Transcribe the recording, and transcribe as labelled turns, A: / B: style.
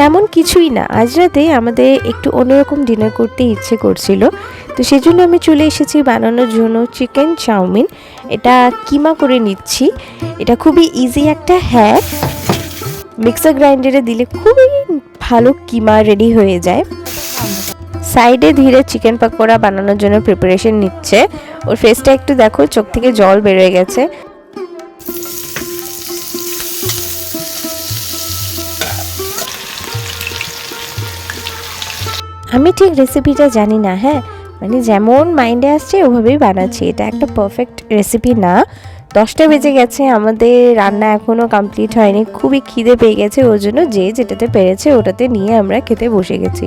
A: তেমন কিছুই না, আজ রাতে আমাদের একটু অন্যরকম ডিনার করতে ইচ্ছে করছিল, তো সেই জন্য আমি চলে এসেছি বানানোর জন্য চিকেন চাউমিন। এটা কিমা করে নিচ্ছি। এটা খুবই ইজি একটা হ্যাক, মিক্সার গ্রাইন্ডারে দিলে খুবই ভালো কিমা রেডি হয়ে যায়। সাইডে ধীরে চিকেন পকোড়া বানানোর জন্য প্রিপারেশন নিচ্ছে। ওর ফেসটা একটু দেখো, চোখ থেকে জল বেরোয় গেছে। আমি ঠিক রেসিপিটা জানি না, হ্যাঁ মানে যেমন মাইন্ডে আসছে ওভাবেই বানাচ্ছি। এটা একটা পারফেক্ট রেসিপি না। 10টা বেজে গেছে, আমাদের রান্না এখনও কমপ্লিট হয়নি। খুবই খিদে পেয়ে গেছে, ওর জন্য যে যেটাতে পেরেছে ওটাতে নিয়ে আমরা খেতে বসে গেছি।